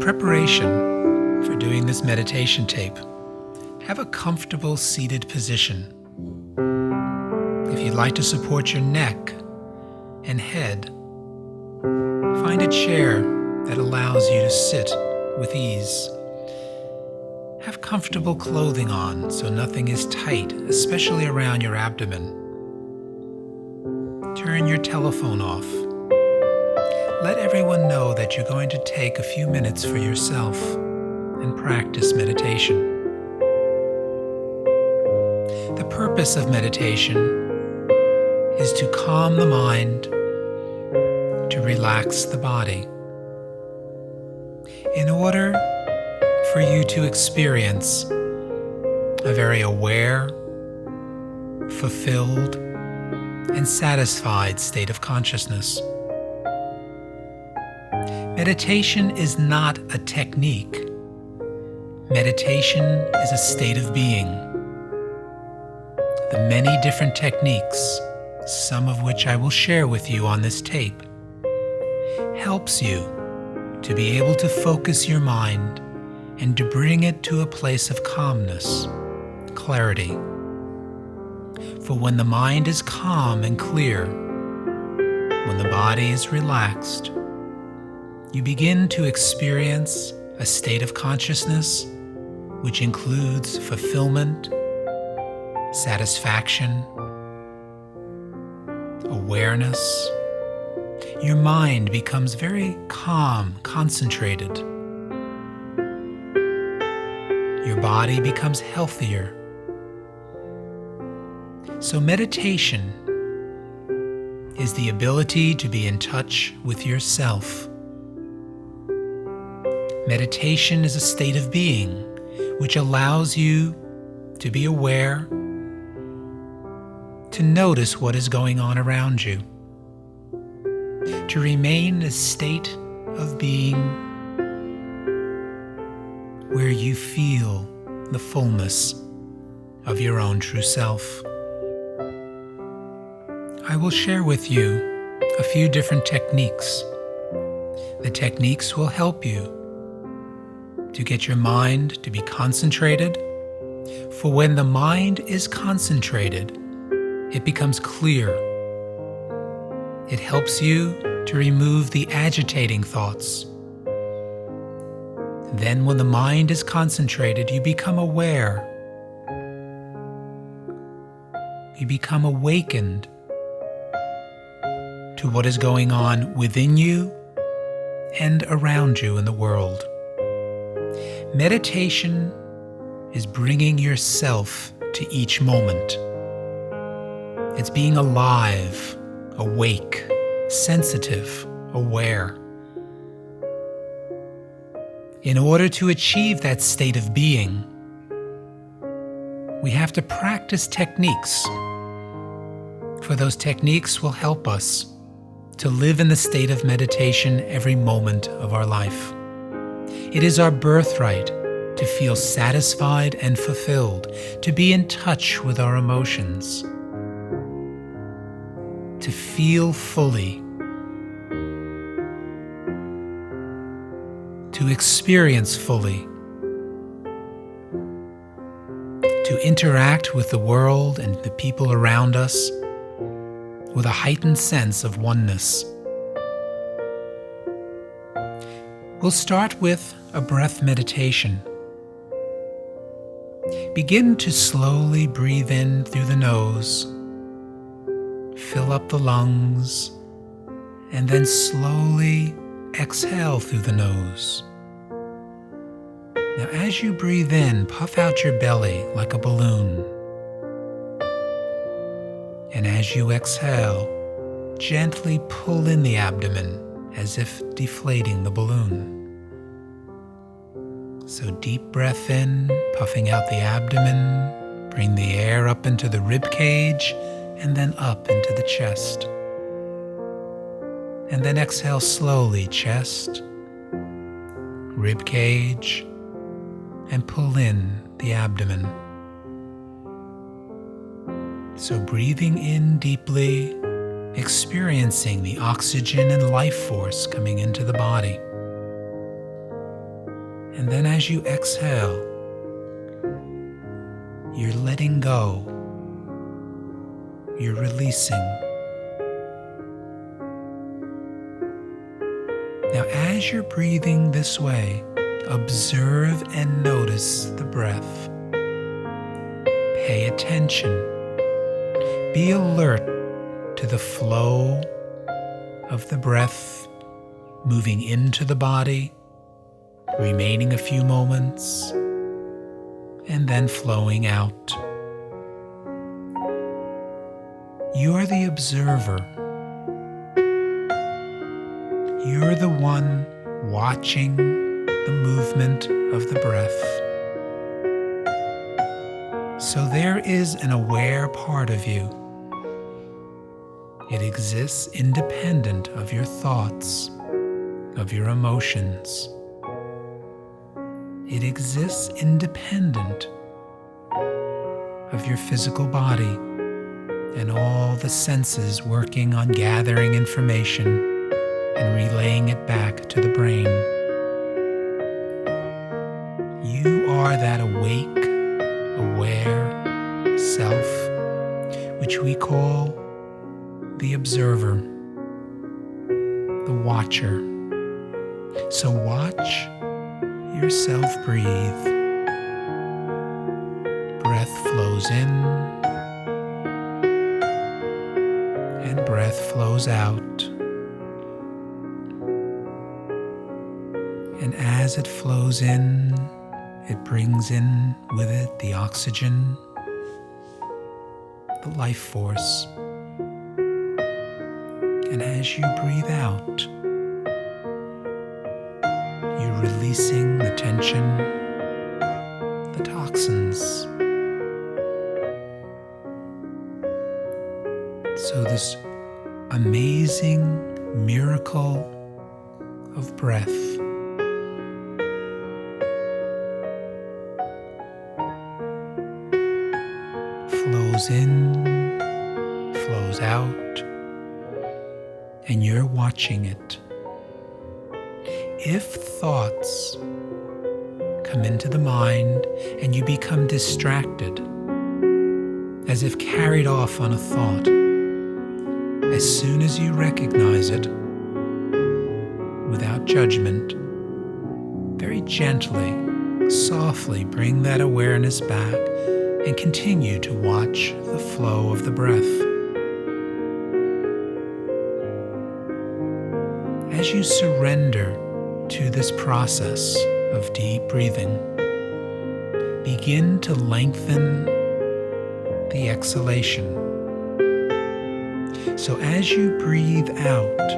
preparation for doing this meditation tape, have a comfortable seated position. If you'd like to support your neck and head, find a chair that allows you to sit with ease. Have comfortable clothing on so nothing is tight, especially around your abdomen. Turn your telephone off. Let everyone know that you're going to take a few minutes for yourself and practice meditation. The purpose of meditation is to calm the mind, to relax the body. In order for you to experience a very aware, fulfilled, and satisfied state of consciousness. Meditation is not a technique. Meditation is a state of being. The many different techniques, some of which I will share with you on this tape, helps you to be able to focus your mind and to bring it to a place of calmness, clarity. For when the mind is calm and clear, when the body is relaxed, you begin to experience a state of consciousness which includes fulfillment, satisfaction, awareness. Your mind becomes very calm, concentrated. Your body becomes healthier. So meditation is the ability to be in touch with yourself. Meditation is a state of being which allows you to be aware, to notice what is going on around you, to remain in a state of being where you feel the fullness of your own true self. I will share with you a few different techniques. The techniques will help you to get your mind to be concentrated. For when the mind is concentrated, it becomes clear. It helps you to remove the agitating thoughts. Then when the mind is concentrated, you become aware. You become awakened to what is going on within you and around you in the world. Meditation is bringing yourself to each moment. It's being alive, awake, sensitive, aware. In order to achieve that state of being, we have to practice techniques. For those techniques will help us to live in the state of meditation every moment of our life. It is our birthright to feel satisfied and fulfilled, to be in touch with our emotions, to feel fully, to experience fully, to interact with the world and the people around us with a heightened sense of oneness. We'll start with a breath meditation. Begin to slowly breathe in through the nose, fill up the lungs, and then slowly exhale through the nose. Now, as you breathe in, puff out your belly like a balloon. And as you exhale, gently pull in the abdomen as if deflating the balloon. So deep breath in, puffing out the abdomen, bring the air up into the rib cage and then up into the chest. And then exhale slowly, chest, rib cage, and pull in the abdomen. So breathing in deeply, experiencing the oxygen and life force coming into the body. And then as you exhale, you're letting go. You're releasing. Now, as you're breathing this way, observe and notice the breath. Pay attention. Be alert to the flow of the breath moving into the body, remaining a few moments, and then flowing out. You're the observer. You're the one watching the movement of the breath. So there is an aware part of you. It exists independent of your thoughts, of your emotions. It exists independent of your physical body and all the senses working on gathering information and relaying it back to the brain. You are that awake, aware self, which we call the observer, the watcher. So watch yourself breathe. Breath flows in and breath flows out. And as it flows in, it brings in with it the oxygen, the life force. And as you breathe out, you're releasing the tension, the toxins. So this amazing miracle of breath flows in, flows out, and you're watching it. If thoughts come into the mind and you become distracted, as if carried off on a thought, as soon as you recognize it, without judgment, very gently, softly bring that awareness back and continue to watch the flow of the breath. As you surrender to this process of deep breathing, begin to lengthen the exhalation. So as you breathe out,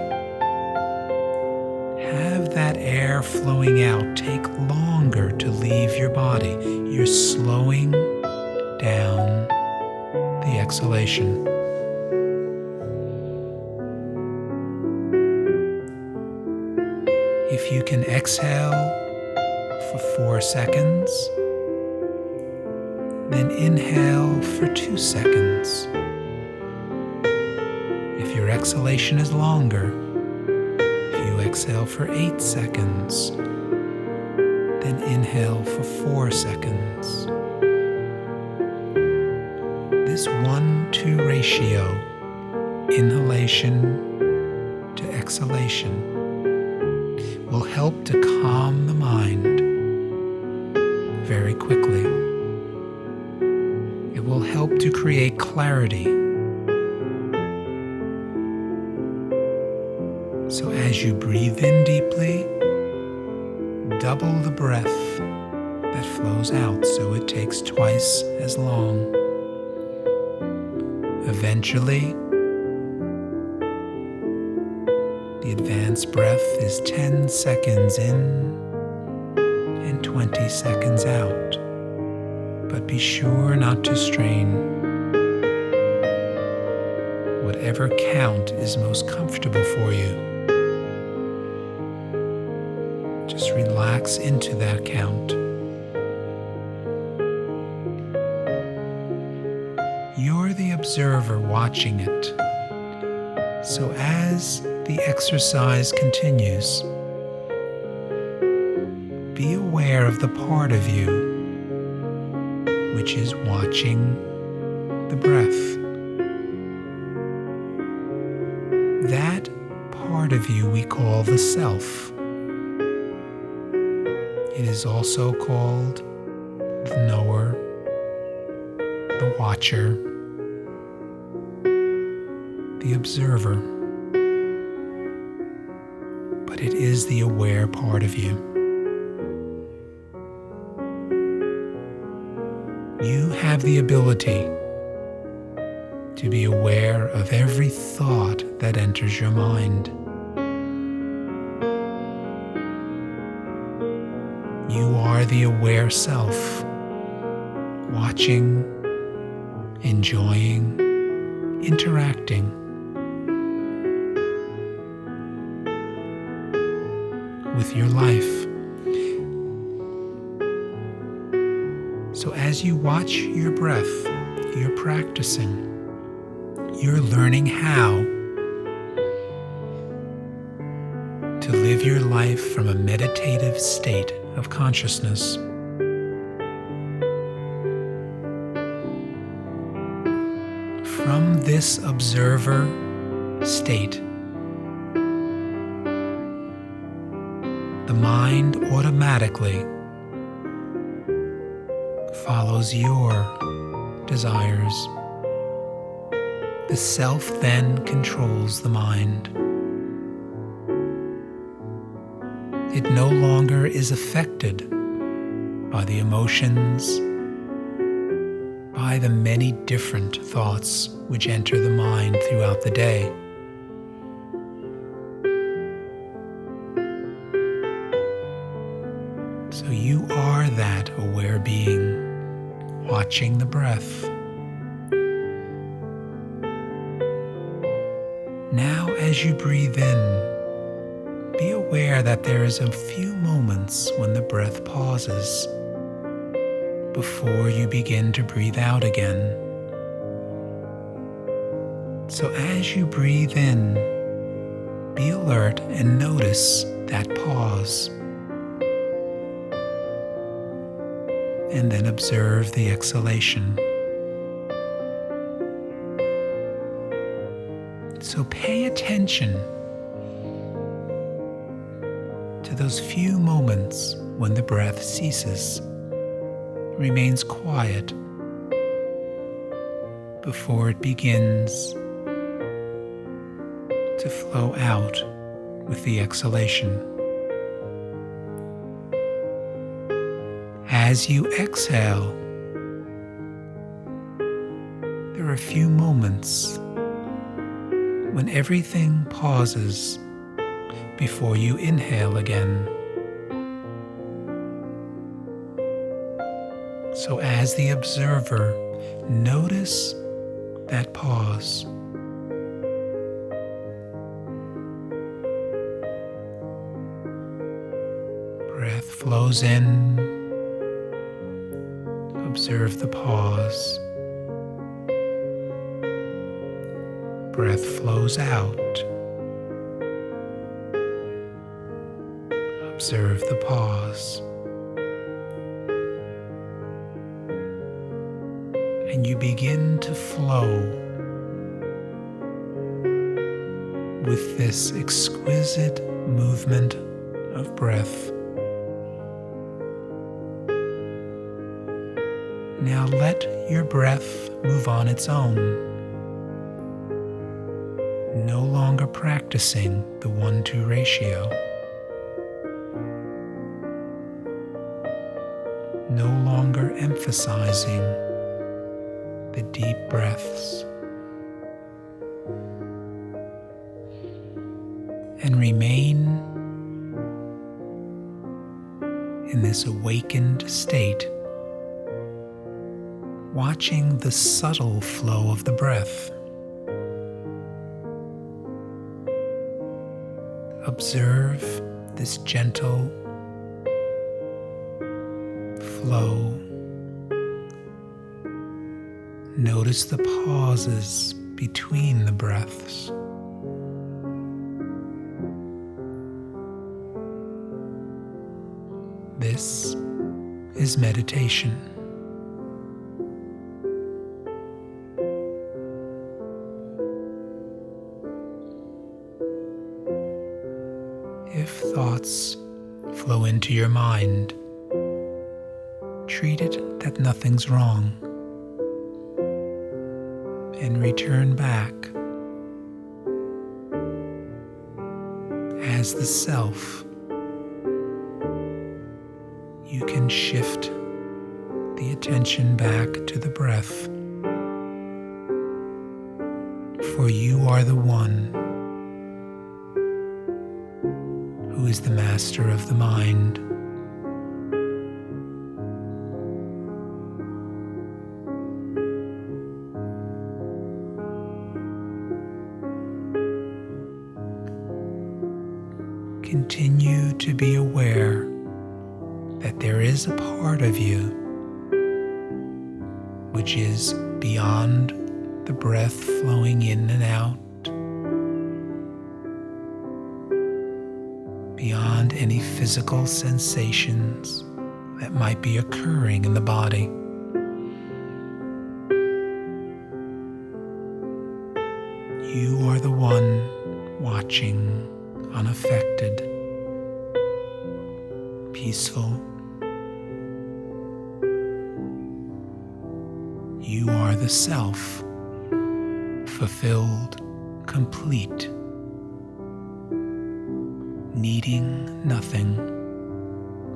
have that air flowing out take longer to leave your body. You're slowing down the exhalation. If you can exhale for 4 seconds, then inhale for 2 seconds. If your exhalation is longer, if you exhale for 8 seconds, then inhale for 4 seconds. This 1-2 ratio, inhalation to exhalation, will help to calm the mind very quickly. It will help to create clarity. So as you breathe in deeply, double the breath that flows out so it takes twice as long. Eventually, the advanced breath is 10 seconds in and 20 seconds out. But be sure not to strain. Whatever count is most comfortable for you. Just relax into that count. You're the observer watching it. So as the exercise continues, be aware aware of the part of you which is watching the breath. That part of you we call the self. It is also called the knower, the watcher, the observer. But it is the aware part of you. You have the ability to be aware of every thought that enters your mind. You are the aware self, watching, enjoying, interacting with your life. So as you watch your breath, you're practicing. You're learning how to live your life from a meditative state of consciousness. From this observer state, the mind automatically follows your desires. The self then controls the mind. It no longer is affected by the emotions, by the many different thoughts which enter the mind throughout the day. So you are that aware being, watching the breath. Now, as you breathe in, be aware that there is a few moments when the breath pauses before you begin to breathe out again. So as you breathe in, be alert and notice that pause. And then observe the exhalation. So pay attention to those few moments when the breath ceases, remains quiet before it begins to flow out with the exhalation. As you exhale, there are a few moments when everything pauses before you inhale again. So as the observer, notice that pause. Breath flows in. Observe the pause. Breath flows out. Observe the pause. And you begin to flow with this exquisite movement of breath. Now let your breath move on its own, no longer practicing the 1-2 ratio, no longer emphasizing the deep breaths, and remain in this awakened state, watching the subtle flow of the breath. Observe this gentle flow. Notice the pauses between the breaths. This is meditation. If thoughts flow into your mind, treat it that nothing's wrong, and return back as the self. You can shift the attention back to the breath, for you are the one who is the master of the mind. Continue to be aware that there is a part of you which is beyond the breath flowing in and out, beyond any physical sensations that might be occurring in the body. You are the one watching, unaffected, peaceful. You are the self, fulfilled, complete, needing nothing,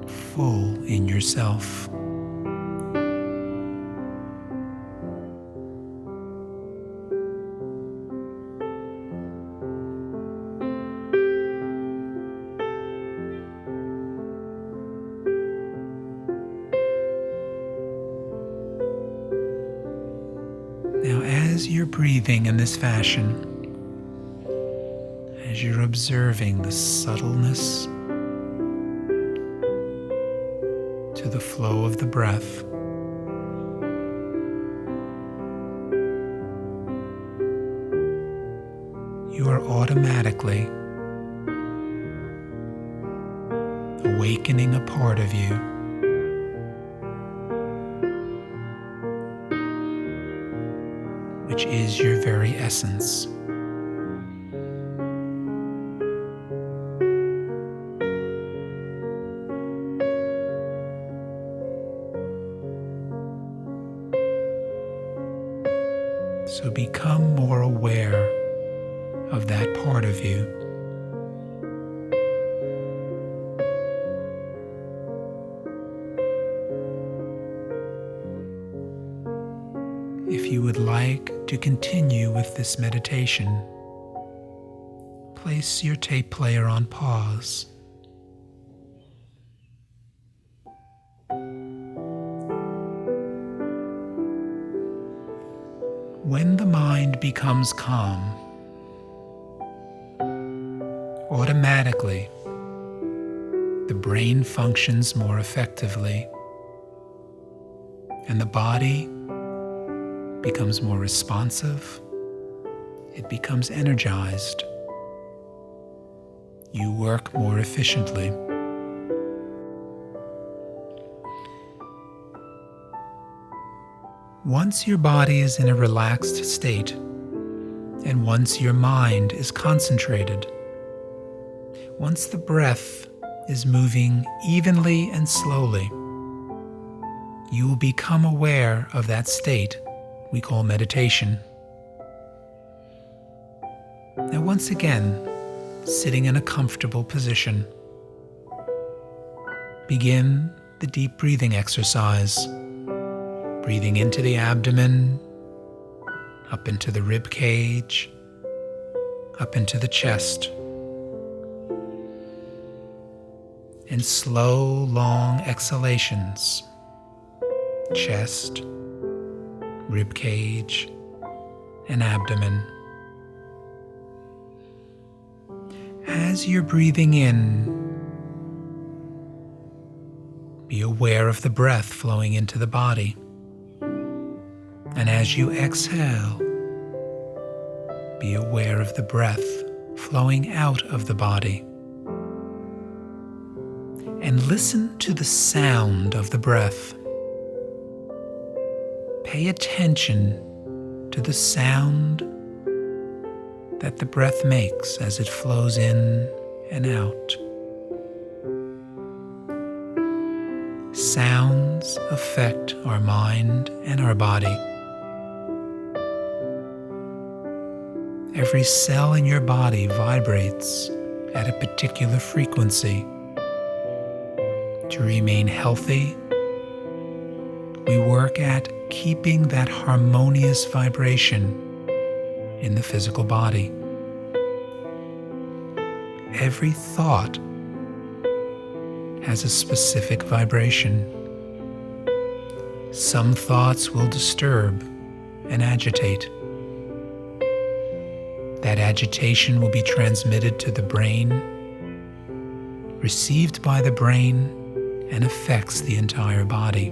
full in yourself. Now, as you're breathing in this fashion, as you're observing the subtleness to the flow of the breath, you are automatically awakening a part of you which is your very essence. So become more aware of that part of you. If you would like to continue with this meditation, place your tape player on pause. When the mind becomes calm, automatically the brain functions more effectively, and the body becomes more responsive. It becomes energized. You work more efficiently. Once your body is in a relaxed state, and once your mind is concentrated, once the breath is moving evenly and slowly, you will become aware of that state we call meditation. Now, once again, sitting in a comfortable position, begin the deep breathing exercise. Breathing into the abdomen, up into the rib cage, up into the chest. And slow, long exhalations. Chest, rib cage, and abdomen. As you're breathing in, be aware of the breath flowing into the body. And as you exhale, be aware of the breath flowing out of the body. and listen to the sound of the breath. Pay attention to the sound that the breath makes as it flows in and out. Sounds affect our mind and our body. Every cell in your body vibrates at a particular frequency. To remain healthy, we work at keeping that harmonious vibration in the physical body. Every thought has a specific vibration. Some thoughts will disturb and agitate. That agitation will be transmitted to the brain, received by the brain, and affects the entire body.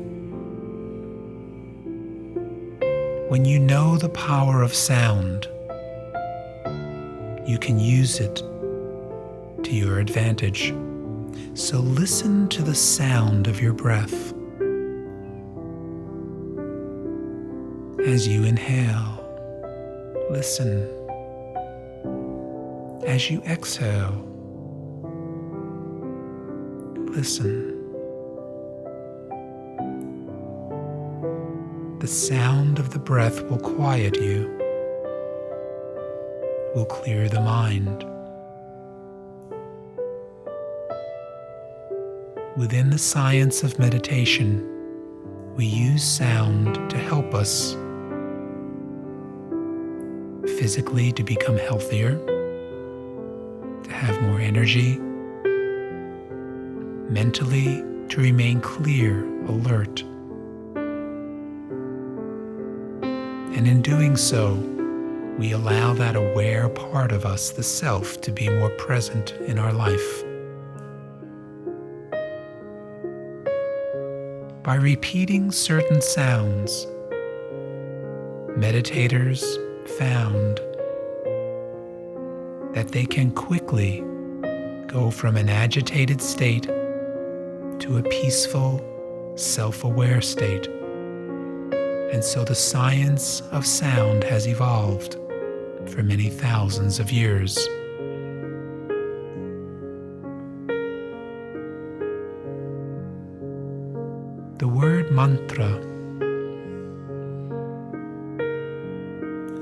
When you know the power of sound, you can use it to your advantage. So listen to the sound of your breath. As you inhale, listen. As you exhale, listen. The sound of the breath will quiet you, will clear the mind. Within the science of meditation, we use sound to help us physically to become healthier, to have more energy, mentally to remain clear, alert. And in doing so, we allow that aware part of us, the self, to be more present in our life. By repeating certain sounds, meditators found that they can quickly go from an agitated state to a peaceful, self-aware state. And so the science of sound has evolved for many thousands of years. The word mantra,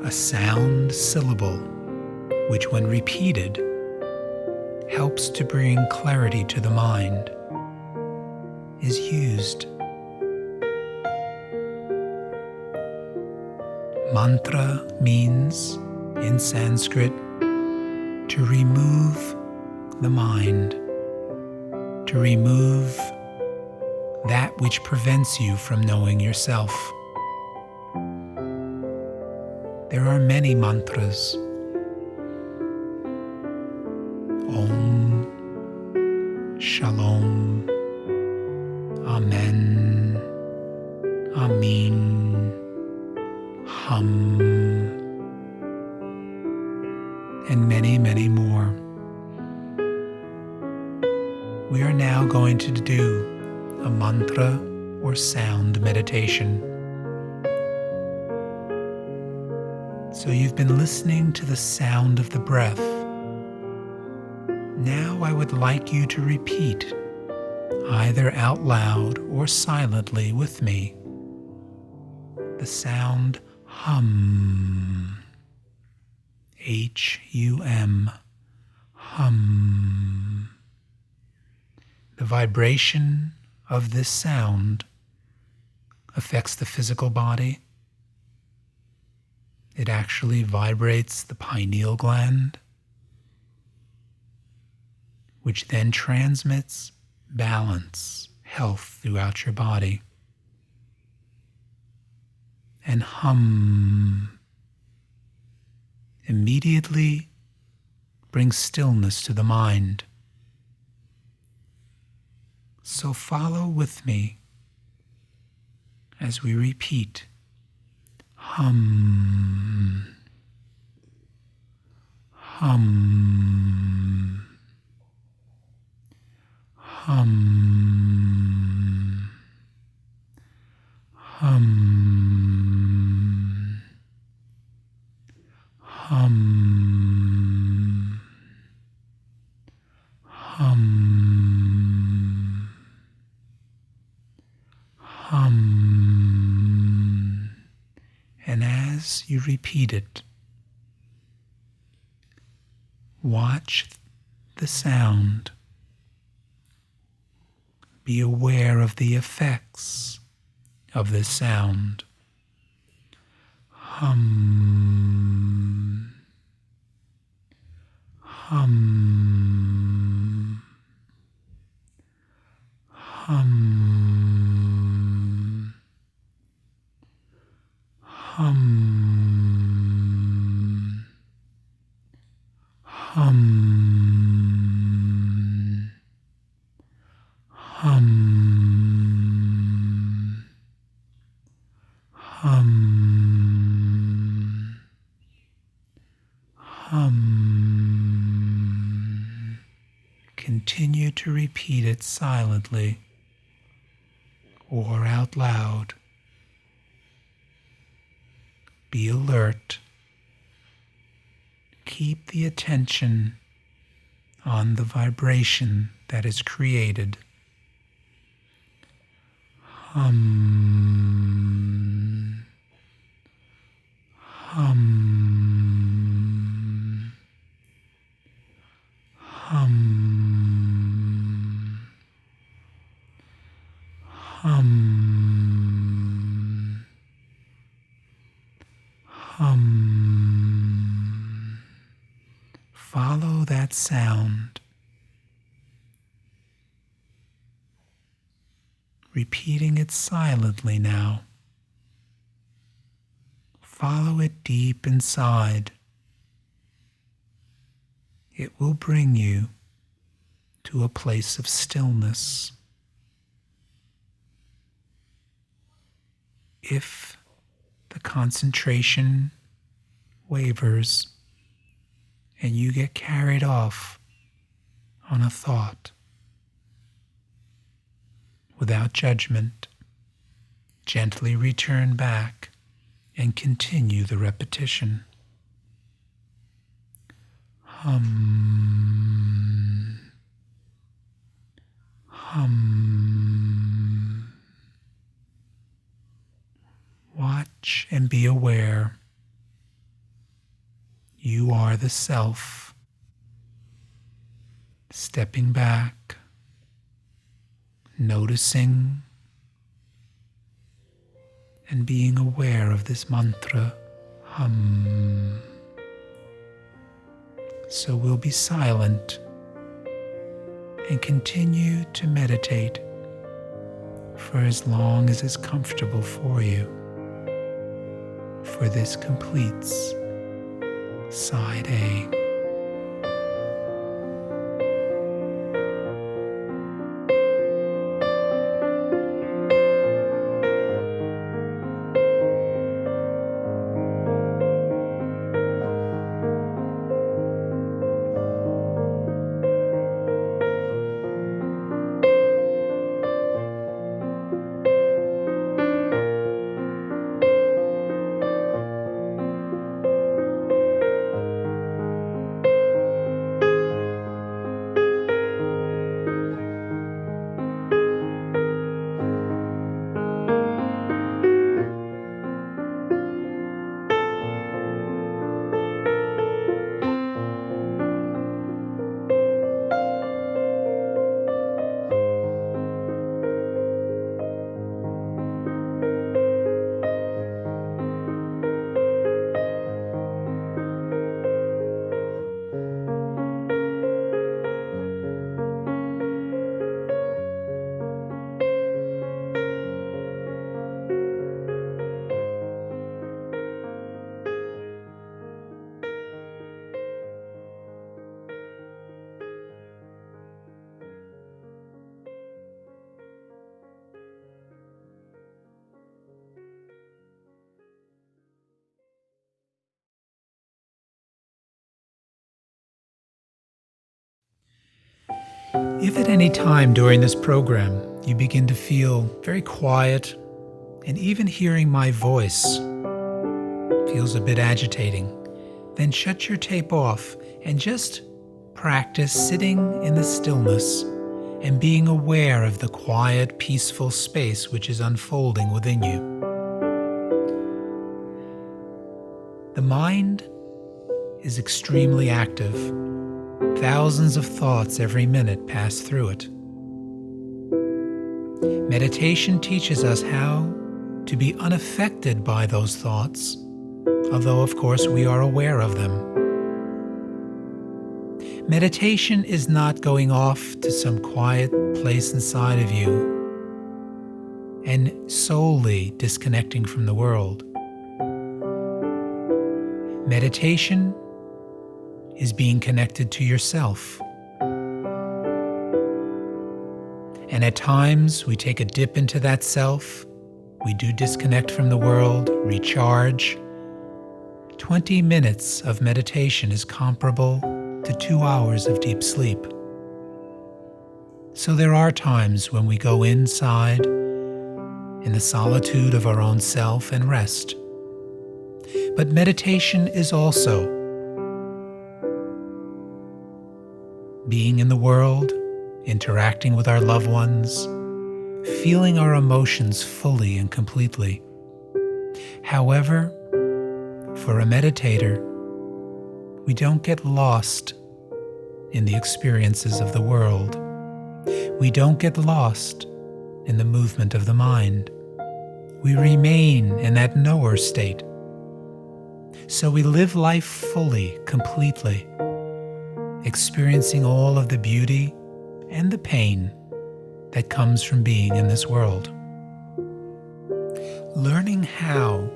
a sound syllable which when repeated helps to bring clarity to the mind, is used. Mantra means, in Sanskrit, to remove the mind, to remove that which prevents you from knowing yourself. There are many mantras. Om, Shalom, Amen, Amin, Hum, and many, many more. We are now going to do a mantra or sound meditation. So you've been listening to the sound of the breath. Now I would like you to repeat, either out loud or silently with me, the sound hum, H-U-M, hum. The vibration of this sound affects the physical body. It actually vibrates the pineal gland, which then transmits balance, health throughout your body. And hum immediately brings stillness to the mind. So follow with me as we repeat hum, hum, Hum, hum, hum, hum, hum. And as you repeat it, watch the sound. Be aware of the effects of the sound. Hum, hum, hum, hum, hum, hum, hum, hum. Continue to repeat it silently or out loud. Be alert. Keep the attention on the vibration that is created. Hum, hum, hum, hum, hum. Follow that sound, repeating it silently now. Follow it deep inside. It will bring you to a place of stillness. If the concentration wavers and you get carried off on a thought, without judgment, gently return back and continue the repetition. Hum, hum. Watch and be aware. You are the self. Stepping back, noticing and being aware of this mantra, hum. So we'll be silent and continue to meditate for as long as is comfortable for you. For this completes Side A. If at any time during this program you begin to feel very quiet, and even hearing my voice feels a bit agitating, then shut your tape off and just practice sitting in the stillness and being aware of the quiet, peaceful space which is unfolding within you. The mind is extremely active. Thousands of thoughts every minute pass through it. Meditation teaches us how to be unaffected by those thoughts, although of course we are aware of them. Meditation is not going off to some quiet place inside of you and solely disconnecting from the world. Meditation is being connected to yourself. And at times we take a dip into that self. We do disconnect from the world, recharge. 20 minutes of meditation is comparable to 2 hours of deep sleep. So there are times when we go inside in the solitude of our own self and rest. But meditation is also being in the world, interacting with our loved ones, feeling our emotions fully and completely. However, for a meditator, we don't get lost in the experiences of the world. We don't get lost in the movement of the mind. We remain in that knower state. So we live life fully, completely, experiencing all of the beauty and the pain that comes from being in this world. Learning how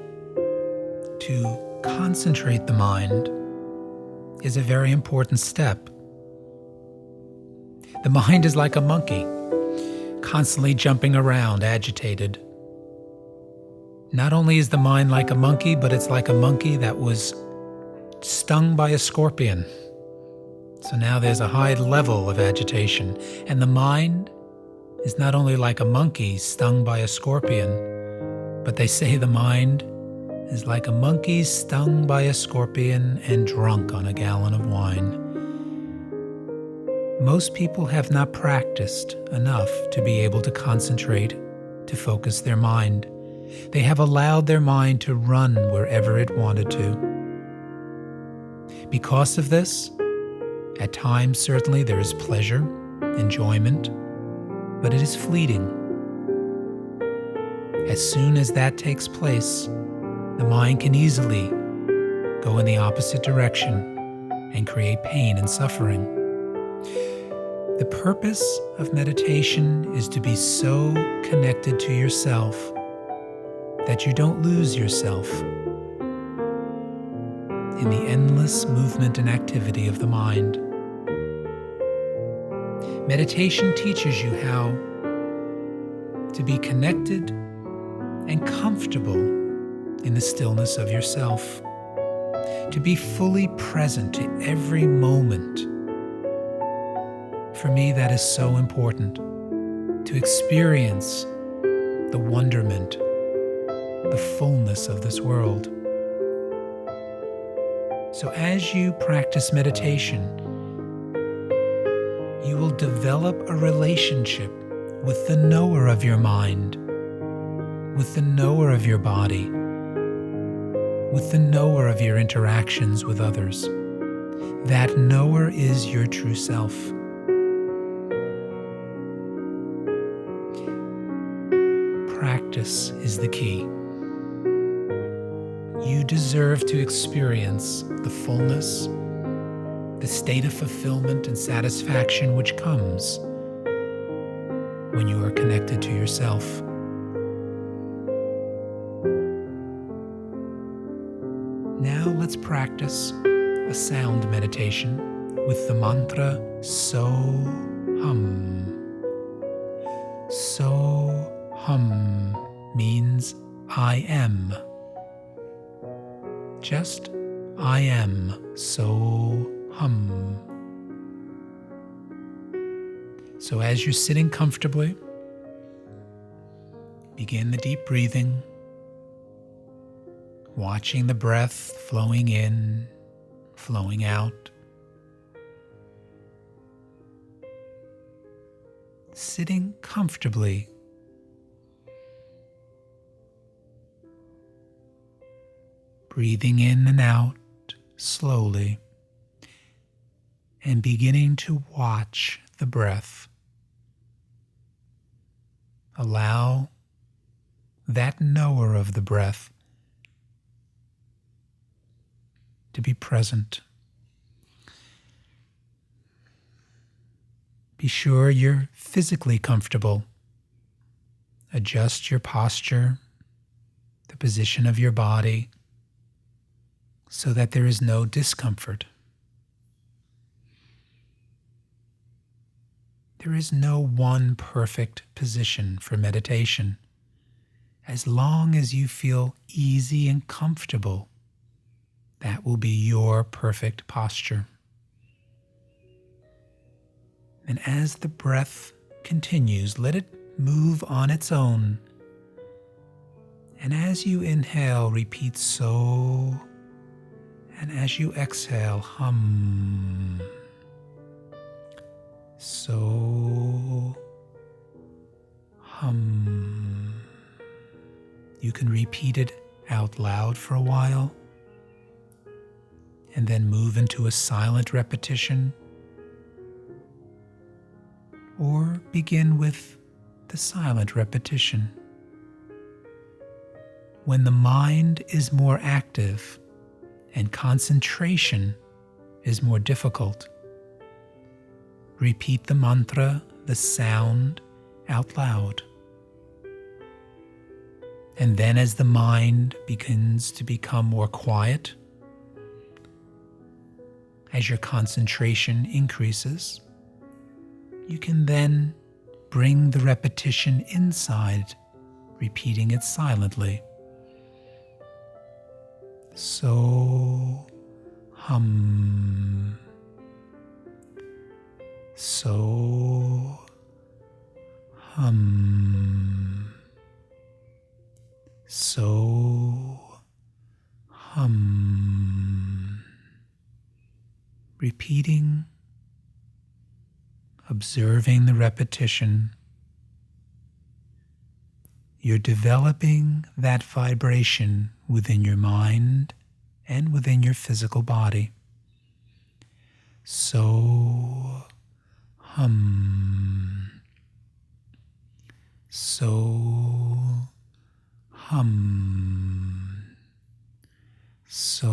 to concentrate the mind is a very important step. The mind is like a monkey, constantly jumping around, agitated. Not only is the mind like a monkey, but it's like a monkey that was stung by a scorpion. So now there's a high level of agitation, and the mind is not only like a monkey stung by a scorpion, but they say the mind is like a monkey stung by a scorpion and drunk on a gallon of wine. Most people have not practiced enough to be able to concentrate, to focus their mind. They have allowed their mind to run wherever it wanted to. Because of this, at times certainly there is pleasure, enjoyment, but it is fleeting. As soon as that takes place, the mind can easily go in the opposite direction and create pain and suffering. The purpose of meditation is to be so connected to yourself that you don't lose yourself in the endless movement and activity of the mind. Meditation teaches you how to be connected and comfortable in the stillness of yourself, to be fully present to every moment. For me, that is so important, to experience the wonderment, the fullness of this world. So as you practice meditation, you will develop a relationship with the knower of your mind, with the knower of your body, with the knower of your interactions with others. That knower is your true self. Practice is the key. You deserve to experience the fullness, the state of fulfillment and satisfaction which comes when you are connected to yourself. Now let's practice a sound meditation with the mantra So-Hum. So-Hum means I am. Just I am. So-Hum. So as you're sitting comfortably, begin the deep breathing, watching the breath flowing in, flowing out. Sitting comfortably, breathing in and out slowly, and beginning to watch the breath. Allow that knower of the breath to be present. Be sure you're physically comfortable. Adjust your posture, the position of your body, so that there is no discomfort. There is no one perfect position for meditation. As long as you feel easy and comfortable, that will be your perfect posture. And as the breath continues, let it move on its own. And as you inhale, repeat so. And as you exhale, hum. So, hum. You can repeat it out loud for a while, and then move into a silent repetition, or begin with the silent repetition. When the mind is more active and concentration is more difficult, repeat the mantra, the sound, out loud. And then as the mind begins to become more quiet, as your concentration increases, you can then bring the repetition inside, repeating it silently. So, hum. So, hum. So, hum. Repeating, observing the repetition. You're developing that vibration within your mind and within your physical body. So, hum. So, hum. So,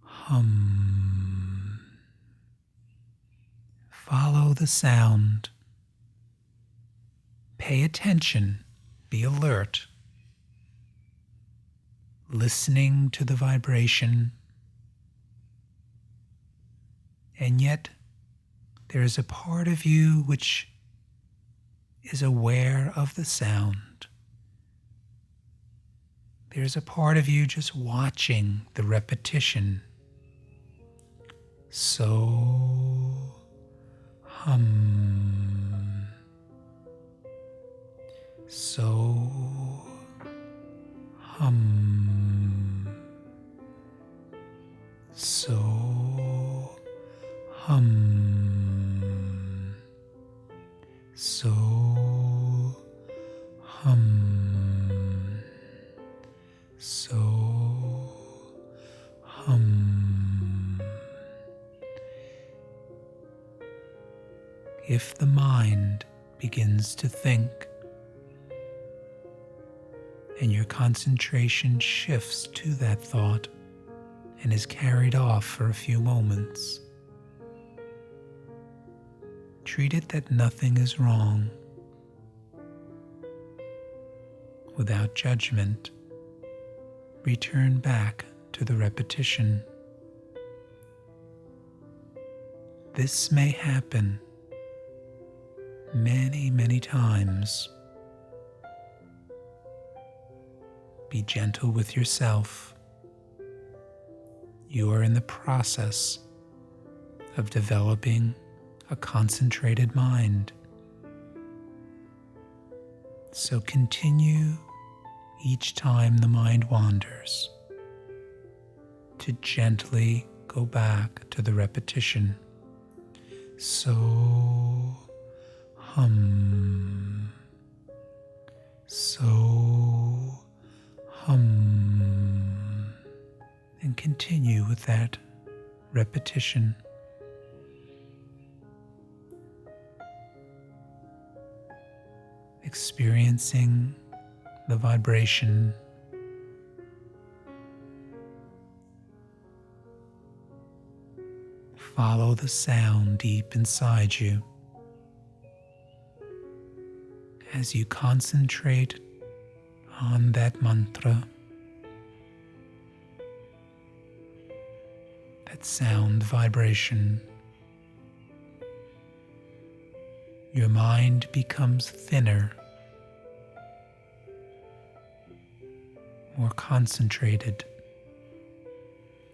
hum. Follow the sound. Pay attention. Be alert. Listening to the vibration. And yet, there is a part of you which is aware of the sound. There's a part of you just watching the repetition. So, hum. So, hum. So, hum. So, hum. So, hum. If the mind begins to think and your concentration shifts to that thought and is carried off for a few moments, treat it that nothing is wrong. Without judgment, return back to the repetition. This may happen many, many times. Be gentle with yourself. You are in the process of developing a concentrated mind. So continue each time the mind wanders to gently go back to the repetition. So hum, so hum, and continue with that repetition. Experiencing the vibration. Follow the sound deep inside you as you concentrate on that mantra, that sound vibration. Your mind becomes thinner, more concentrated,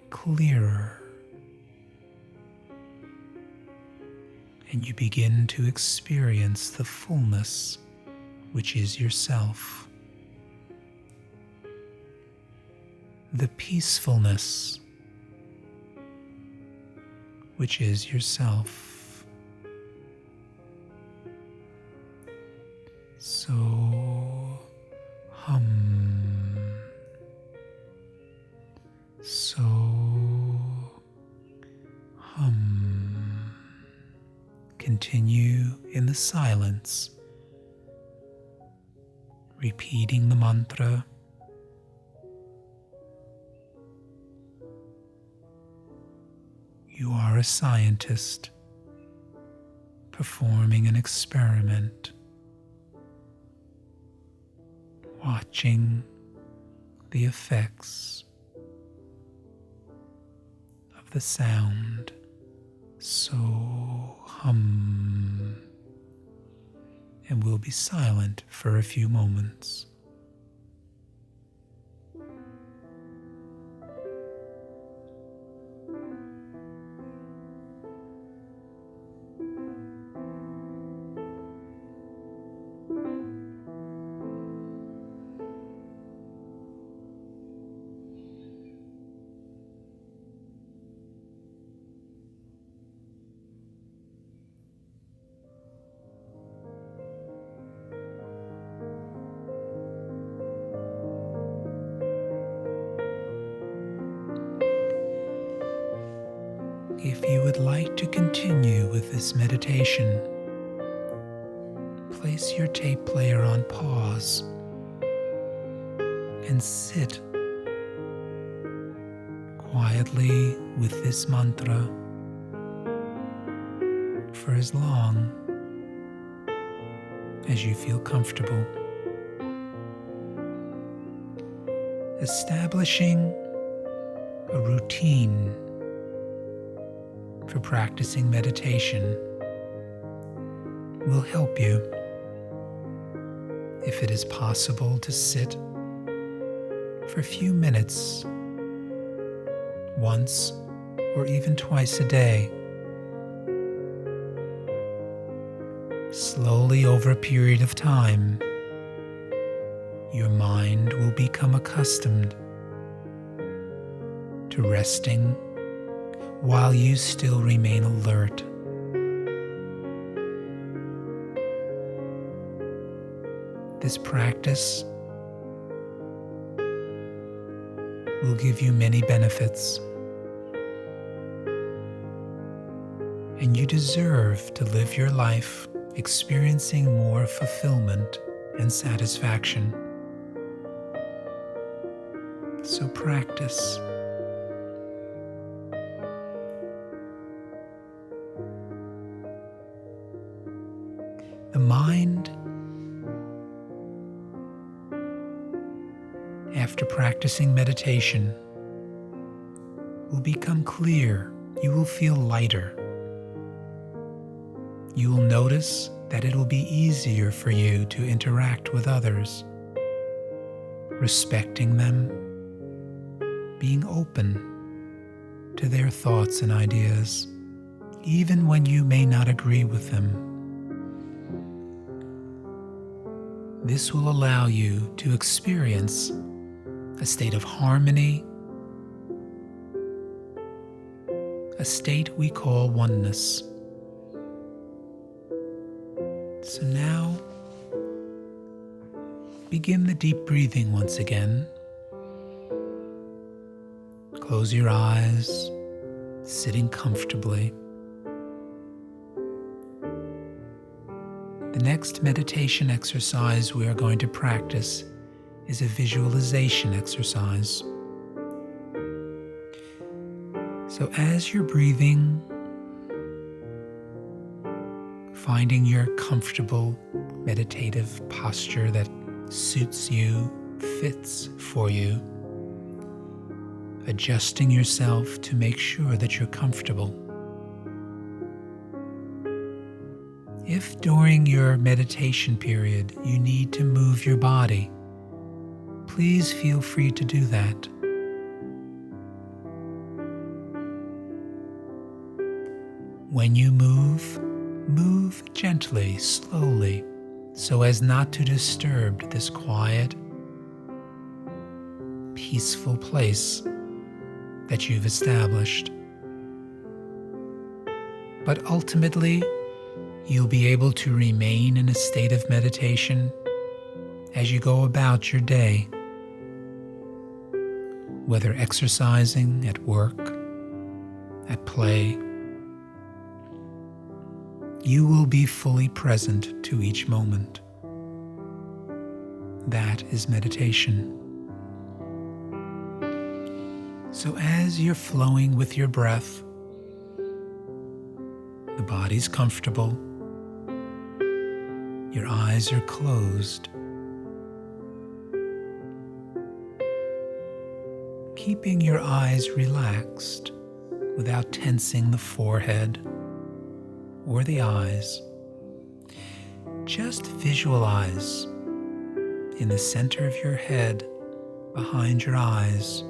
clearer, and you begin to experience the fullness which is yourself, the peacefulness which is yourself. So hum, so hum. Continue in the silence, repeating the mantra. You are a scientist performing an experiment, watching the effects of the sound. So hum, and we'll be silent for a few moments. If you would like to continue with this meditation, place your tape player on pause and sit quietly with this mantra for as long as you feel comfortable. Establishing a routine for practicing meditation will help you. If it is possible to sit for a few minutes, once or even twice a day, slowly over a period of time, your mind will become accustomed to resting while you still remain alert. This practice will give you many benefits, and you deserve to live your life experiencing more fulfillment and satisfaction. So practice. The mind, after practicing meditation, will become clear. You will feel lighter. You will notice that it will be easier for you to interact with others, respecting them, being open to their thoughts and ideas, even when you may not agree with them. This will allow you to experience a state of harmony, a state we call oneness. So now, begin the deep breathing once again. Close your eyes, sitting comfortably. The next meditation exercise we are going to practice is a visualization exercise. So as you're breathing, finding your comfortable meditative posture that suits you, fits for you, adjusting yourself to make sure that you're comfortable. If during your meditation period you need to move your body, please feel free to do that. When you move, move gently, slowly, so as not to disturb this quiet, peaceful place that you've established. But ultimately, you'll be able to remain in a state of meditation as you go about your day, whether exercising, at work, at play. You will be fully present to each moment. That is meditation. So as you're flowing with your breath, the body's comfortable, your eyes are closed. Keeping your eyes relaxed without tensing the forehead or the eyes, just visualize in the center of your head, behind your eyes,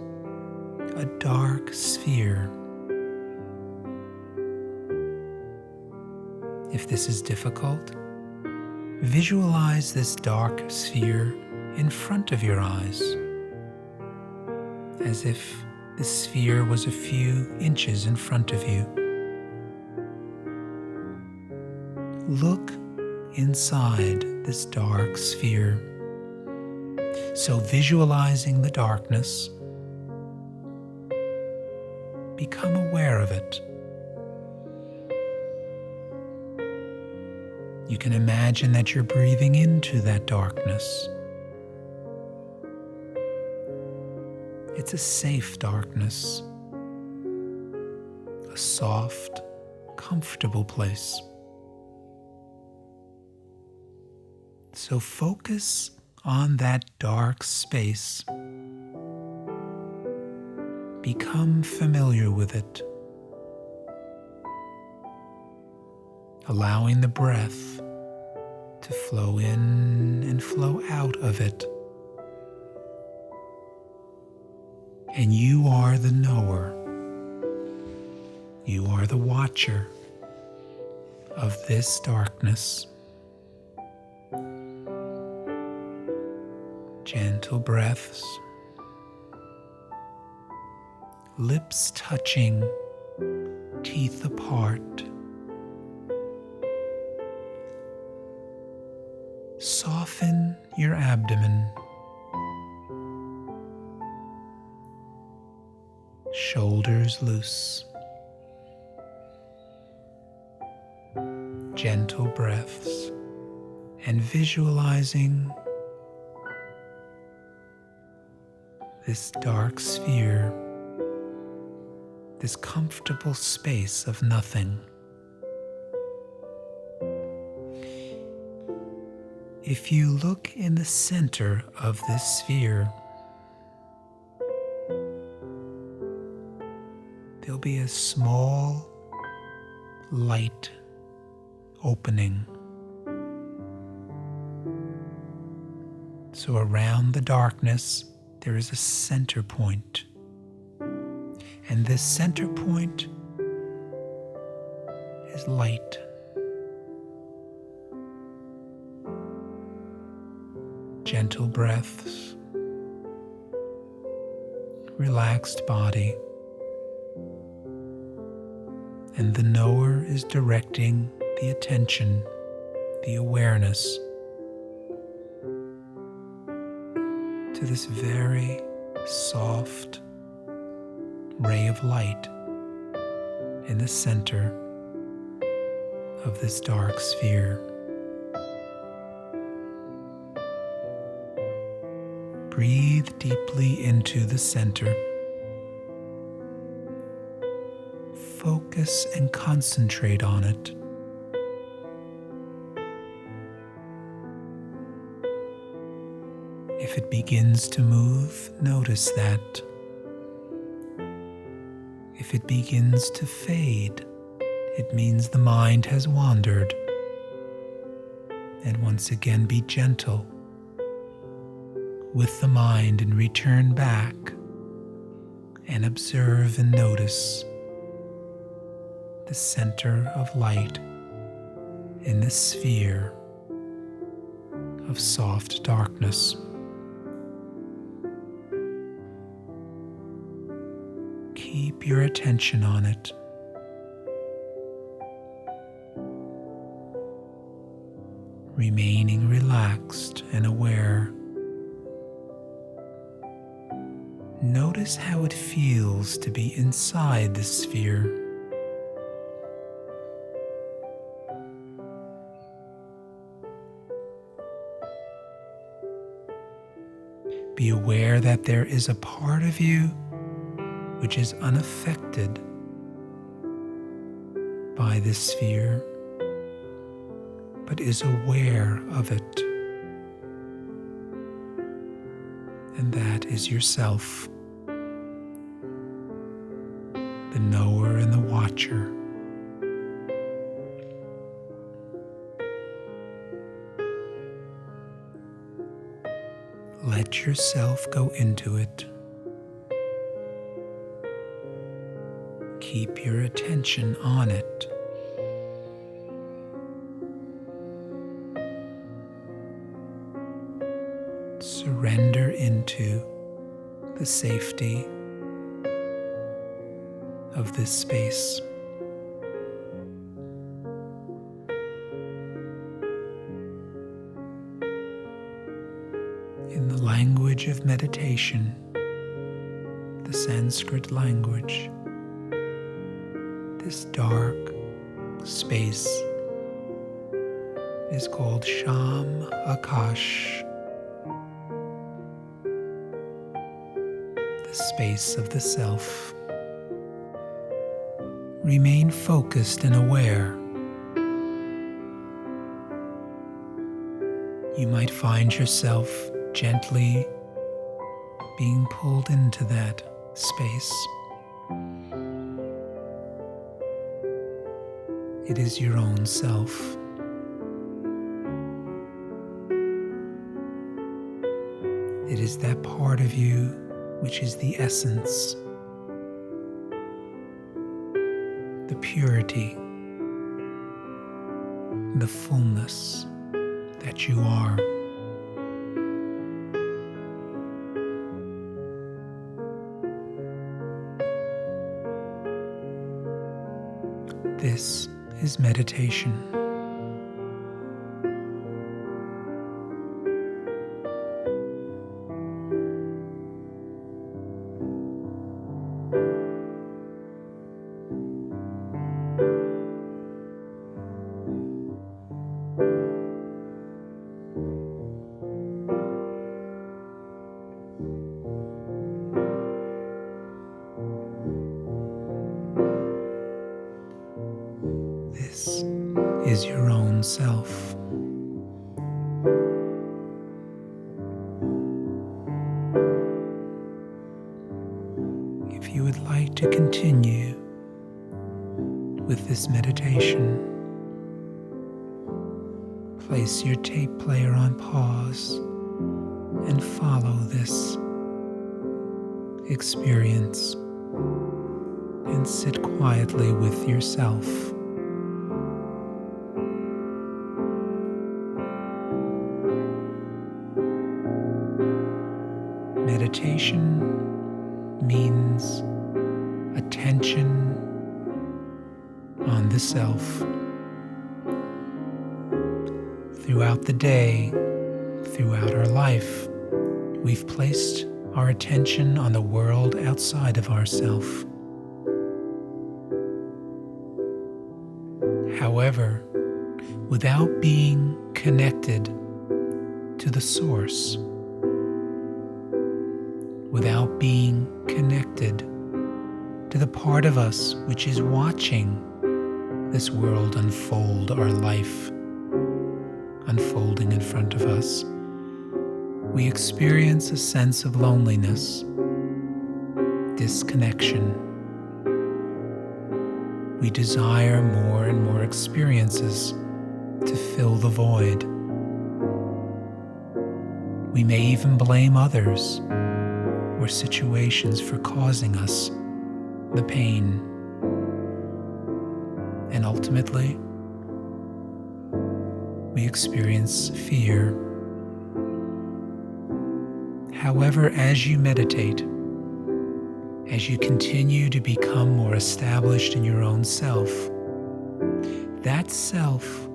a dark sphere. If this is difficult, visualize this dark sphere in front of your eyes, as if the sphere was a few inches in front of you. Look inside this dark sphere. So visualizing the darkness, become aware of it. You can imagine that you're breathing into that darkness. It's a safe darkness, a soft, comfortable place. So focus on that dark space. Become familiar with it, allowing the breath to flow in and flow out of it. And you are the knower. You are the watcher of this darkness. Gentle breaths, lips touching, teeth apart. Soften your abdomen, shoulders loose. Gentle breaths and visualizing this dark sphere, this comfortable space of nothing. If you look in the center of this sphere, there'll be a small light opening. So around the darkness, there is a center point. And this center point is light. Gentle breaths, relaxed body, and the knower is directing the attention, the awareness, to this very soft ray of light in the center of this dark sphere. Breathe deeply into the center. Focus and concentrate on it. If it begins to move, notice that. If it begins to fade, it means the mind has wandered. And once again, be gentle with the mind and return back and observe and notice the center of light in this sphere of soft darkness. Keep your attention on it. Remaining relaxed and aware. Notice how it feels to be inside this sphere. Be aware that there is a part of you which is unaffected by this sphere, but is aware of it. And that is yourself, the knower and the watcher. Let yourself go into it. Keep your attention on it. Surrender into the safety of this space. In the language of meditation, the Sanskrit language, this dark space is called Sham Akash, the space of the self. Remain focused and aware. You might find yourself gently being pulled into that space. It is your own self. It is that part of you which is the essence, the purity, the fullness that you are. This is meditation. This is your own self. If you would like to continue with this meditation, place your tape player on pause and follow this experience and sit quietly with yourself Meditation means attention on the self. Throughout the day, throughout our life, we've placed our attention on the world outside of ourself. However, without being connected to the source, without being connected to the part of us which is watching this world unfold, our life unfolding in front of us, we experience a sense of loneliness, disconnection. We desire more and more experiences to fill the void. We may even blame others or situations for causing us the pain. And ultimately, we experience fear. However, as you meditate, as you continue to become more established in your own self, that self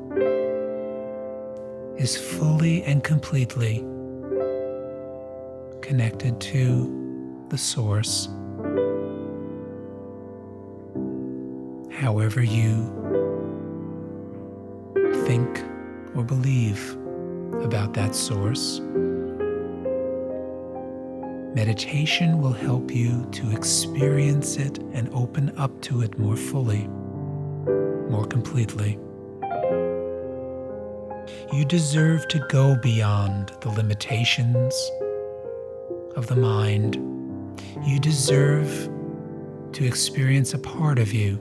is fully and completely connected to the source. However you think or believe about that source, meditation will help you to experience it and open up to it more fully, more completely. You deserve to go beyond the limitations of the mind. You deserve to experience a part of you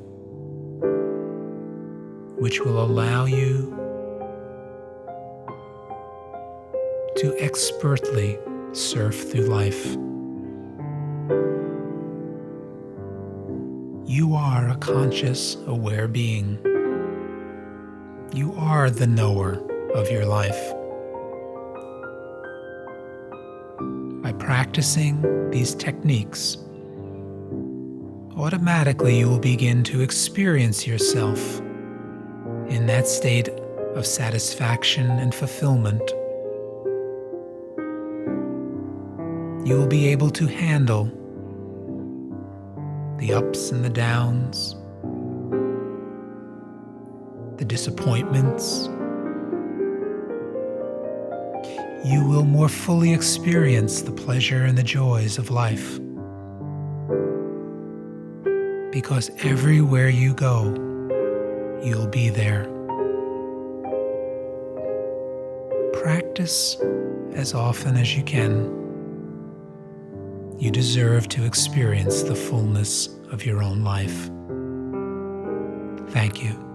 which will allow you to expertly surf through life. You are a conscious, aware being. You are the knower of your life. By practicing these techniques, automatically you will begin to experience yourself in that state of satisfaction and fulfillment. You will be able to handle the ups and the downs, the disappointments. You will more fully experience the pleasure and the joys of life. Because everywhere you go, you'll be there. Practice as often as you can. You deserve to experience the fullness of your own life. Thank you.